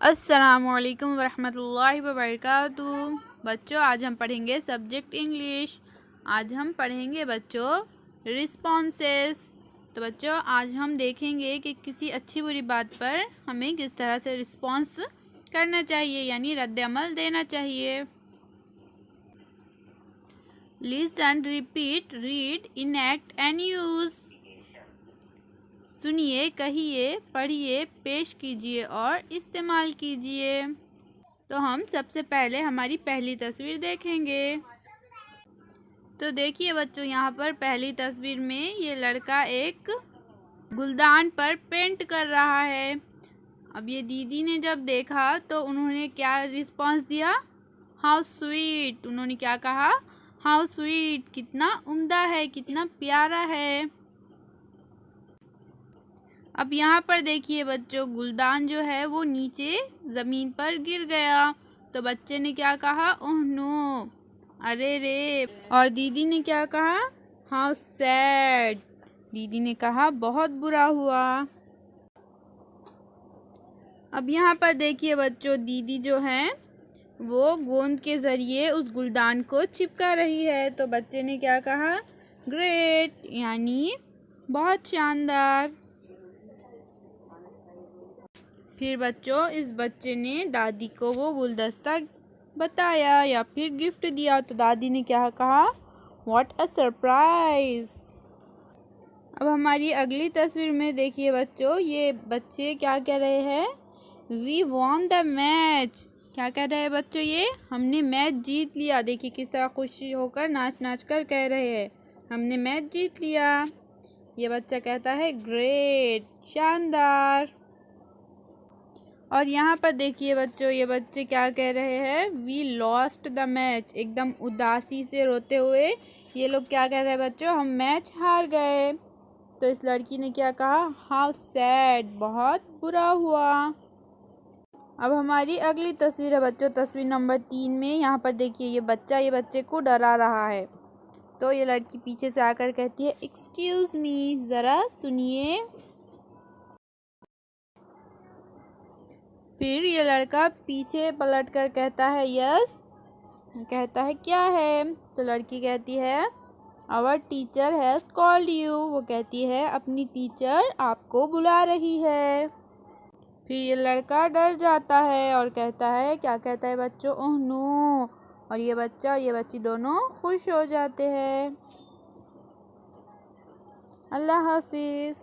अस्सलामुअलैकुम वरहमतुल्लाहि वबरकातुहू। बच्चों, आज हम पढ़ेंगे सब्जेक्ट इंग्लिश। आज हम पढ़ेंगे बच्चों रिस्पॉन्सेस। तो बच्चों, आज हम देखेंगे कि किसी अच्छी बुरी बात पर हमें किस तरह से रिस्पॉन्स करना चाहिए, यानी रद्द-ए-अमल देना चाहिए। Listen, repeat, read, enact and use. सुनिए, कहिए, पढ़िए, पेश कीजिए और इस्तेमाल कीजिए। तो हम सबसे पहले हमारी पहली तस्वीर देखेंगे। तो देखिए बच्चों, यहाँ पर पहली तस्वीर में ये लड़का एक गुलदान पर पेंट कर रहा है। अब ये दीदी ने जब देखा तो उन्होंने क्या रिस्पॉन्स दिया? How sweet. उन्होंने क्या कहा? हाउ स्वीट, कितना उम्दा है, कितना प्यारा है। अब यहाँ पर देखिए बच्चों, गुलदान जो है वो नीचे ज़मीन पर गिर गया। तो बच्चे ने क्या कहा? ओह नो, अरे रे। और दीदी ने क्या कहा? How sad. दीदी ने कहा बहुत बुरा हुआ। अब यहाँ पर देखिए बच्चों, दीदी जो है वो गोंद के ज़रिए उस गुलदान को चिपका रही है। तो बच्चे ने क्या कहा? ग्रेट, यानी बहुत शानदार। फिर बच्चों, इस बच्चे ने दादी को वो गुलदस्ता बताया या फिर गिफ्ट दिया। तो दादी ने क्या कहा? What a surprise. अब हमारी अगली तस्वीर में देखिए बच्चों, ये बच्चे क्या कह रहे हैं? We won the match. क्या कह रहे हैं बच्चों? ये हमने मैच जीत लिया। देखिए किस तरह खुशी होकर नाच नाच कर कह रहे हैं, हमने मैच जीत लिया। ये बच्चा कहता है ग्रेट, शानदार। और यहाँ पर देखिए बच्चों, ये बच्चे क्या कह रहे हैं? We lost the match. एकदम उदासी से रोते हुए ये लोग क्या कह रहे हैं बच्चों? हम मैच हार गए। तो इस लड़की ने क्या कहा? हाउ सैड, बहुत बुरा हुआ। अब हमारी अगली तस्वीर है बच्चों, तस्वीर नंबर 3 में। यहाँ पर देखिए ये बच्चे को डरा रहा है। तो ये लड़की पीछे से आकर कहती है एक्सक्यूज़ मी, ज़रा सुनिए। फिर ये लड़का पीछे पलट कर कहता है यस। कहता है क्या है? तो लड़की कहती है our teacher has called you. वो कहती है अपनी टीचर आपको बुला रही है। फिर ये लड़का डर जाता है और कहता है, क्या कहता है बच्चों? Oh no. और ये बच्चा और ये बच्ची दोनों खुश हो जाते हैं। अल्लाह हाफिज़।